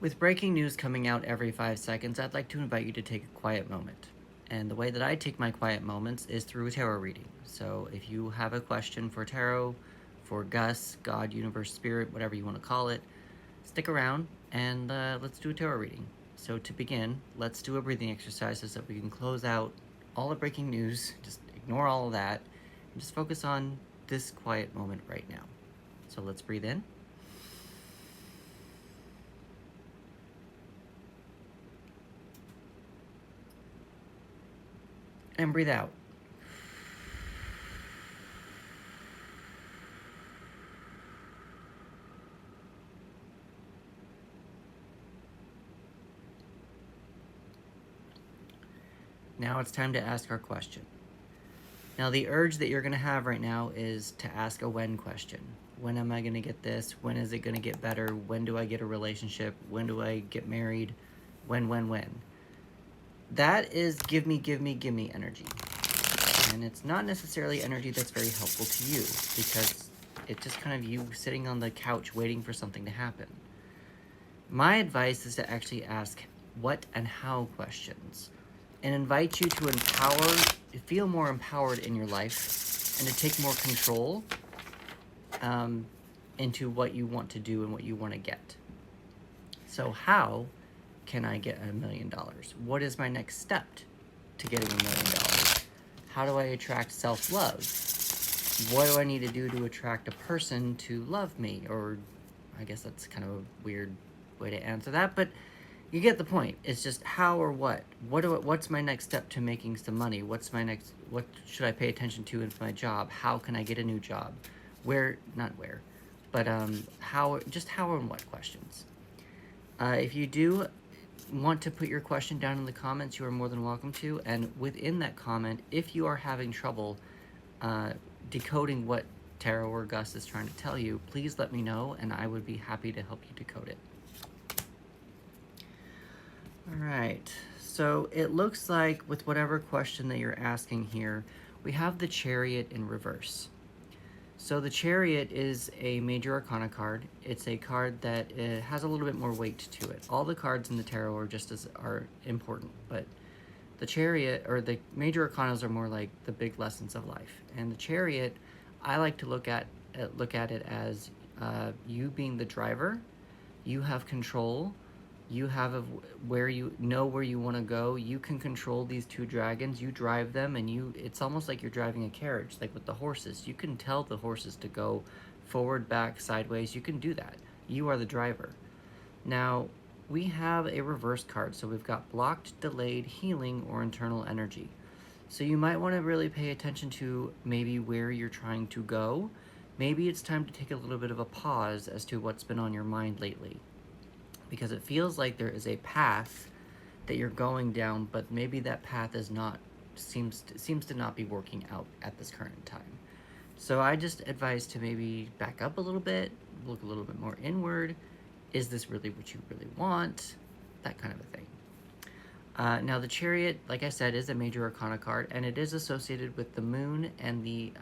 With breaking news coming out every 5 seconds, I'd like to invite you to take a quiet moment. And the way that I take my quiet moments is through a tarot reading. So if you have a question for tarot, for Gus, God, universe, spirit, whatever you want to call it, stick around and let's do a tarot reading. So to begin, let's do a breathing exercise so that we can close out all the breaking news, just ignore all of that, and just focus on this quiet moment right now. So let's breathe in. And breathe out. Now it's time to ask our question. Now the urge that you're going to have right now is to ask a when question. When am I going to get this? When is it going to get better? When do I get a relationship? When do I get married? When? That is give me energy. And it's not necessarily energy that's very helpful to you because it's just kind of you sitting on the couch waiting for something to happen. My advice is to actually ask what and how questions and invite you to feel more empowered in your life and to take more control into what you want to do and what you want to get. So how can I get $1 million? What is my next step to getting $1 million? How do I attract self-love? What do I need to do to attract a person to love me? Or I guess that's kind of a weird way to answer that, but you get the point. It's just how or what. What's my next step to making some money? What should I pay attention to in my job? How can I get a new job? How and what questions. If you do want to put your question down in the comments, you are more than welcome to. And within that comment, if you are having trouble decoding what Tarot or Gus is trying to tell you, please let me know and I would be happy to help you decode it. All right, so it looks like with whatever question that you're asking here, we have the Chariot in reverse. So the Chariot is a major arcana card. It's a card that has a little bit more weight to it. All the cards in the tarot are important, but the Chariot or the major arcanas are more like the big lessons of life. And the Chariot, I like to look at it as you being the driver. You have control. You have where you want to go. You can control these two dragons. You drive them, and it's almost like you're driving a carriage, like with the horses. You can tell the horses to go forward, back, sideways. You can do that. You are the driver. Now, we have a reverse card. So we've got blocked, delayed, healing, or internal energy. So you might want to really pay attention to maybe where you're trying to go. Maybe it's time to take a little bit of a pause as to what's been on your mind lately, because it feels like there is a path that you're going down, but maybe that path seems to not be working out at this current time. So I just advise to maybe back up a little bit, look a little bit more inward. Is this really what you really want? That kind of a thing. Now the Chariot, like I said, is a major arcana card, and it is associated with the moon and the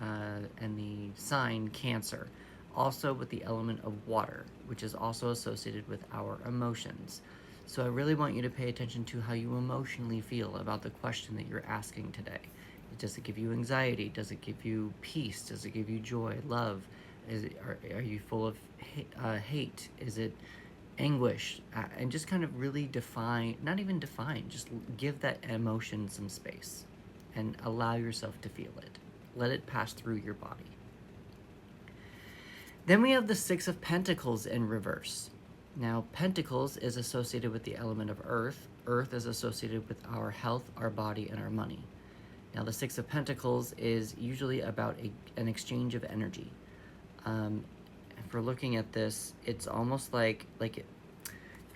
sign Cancer. Also with the element of water, which is also associated with our emotions. So I really want you to pay attention to how you emotionally feel about the question that you're asking today. Does it give you anxiety? Does it give you peace? Does it give you joy, love? Are you full of hate? Is it anguish? And just kind of really not even define, just give that emotion some space and allow yourself to feel it. Let it pass through your body. Then we have the Six of Pentacles in reverse. Now, Pentacles is associated with the element of Earth. Earth is associated with our health, our body, and our money. Now, the Six of Pentacles is usually about an exchange of energy. If we're looking at this, it's almost like if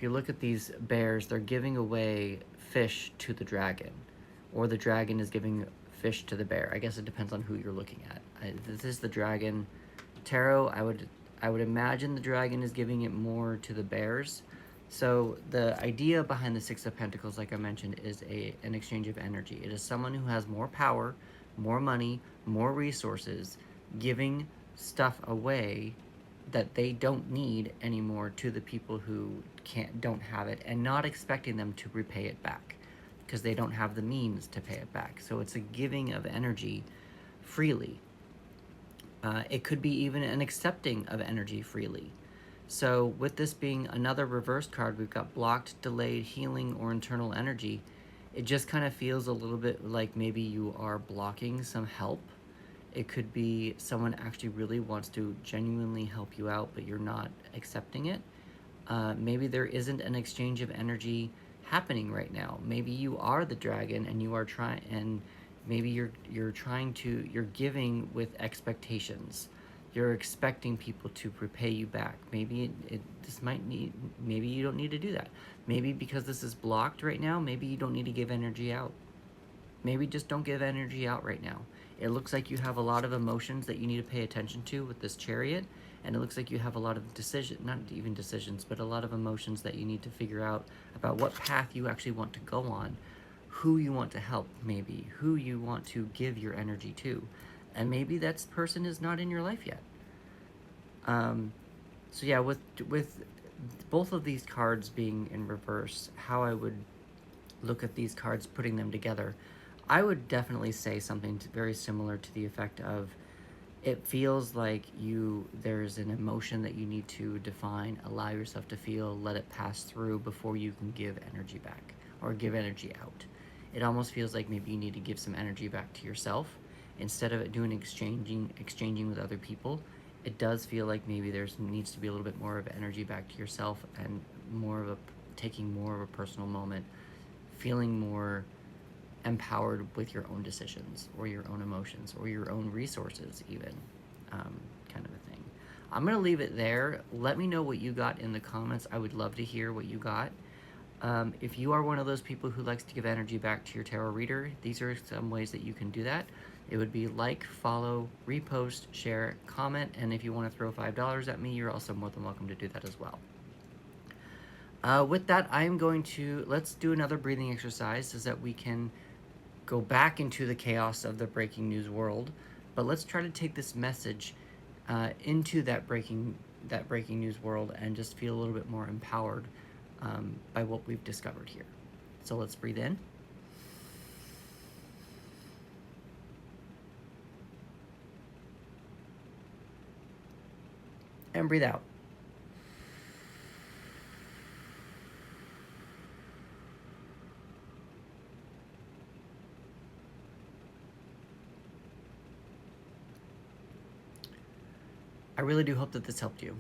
you look at these bears, they're giving away fish to the dragon, or the dragon is giving fish to the bear. I guess it depends on who you're looking at. This is the dragon. Tarot, I would imagine the dragon is giving it more to the bears. So the idea behind the Six of Pentacles, like I mentioned, is an exchange of energy. It is someone who has more power, more money, more resources, giving stuff away that they don't need anymore to the people who don't have it, and not expecting them to repay it back because they don't have the means to pay it back. So it's a giving of energy freely. It could be even an accepting of energy freely. So with this being another reverse card, we've got blocked, delayed, healing, or internal energy. It just kind of feels a little bit like maybe you are blocking some help. It could be someone actually really wants to genuinely help you out, but you're not accepting it. Maybe there isn't an exchange of energy happening right now. Maybe you are the dragon and you are trying, and maybe you're giving with expectations. You're expecting people to repay you back. Maybe this might need, maybe you don't need to do that. Maybe because this is blocked right now, maybe you don't need to give energy out. Maybe just don't give energy out right now. It looks like you have a lot of emotions that you need to pay attention to with this chariot, and it looks like you have a lot of not even decisions, but a lot of emotions that you need to figure out about what path you actually want to go on, who you want to help, maybe, who you want to give your energy to. And maybe that person is not in your life yet. So yeah, with both of these cards being in reverse, how I would look at these cards, putting them together, I would definitely say something very similar to the effect of, it feels like there's an emotion that you need to define, allow yourself to feel, let it pass through before you can give energy back or give energy out. It almost feels like maybe you need to give some energy back to yourself instead of doing exchanging with other people. It does feel like maybe needs to be a little bit more of energy back to yourself, and taking more of a personal moment, feeling more empowered with your own decisions or your own emotions or your own resources even, kind of a thing. I'm going to leave it there. Let me know what you got in the comments. I would love to hear what you got. If you are one of those people who likes to give energy back to your tarot reader, these are some ways that you can do that. It would be like, follow, repost, share, comment, and if you want to throw $5 at me, you're also more than welcome to do that as well. With that, let's do another breathing exercise so that we can go back into the chaos of the breaking news world, but let's try to take this message into that breaking news world and just feel a little bit more empowered by what we've discovered here. So let's breathe in. And breathe out. I really do hope that this helped you.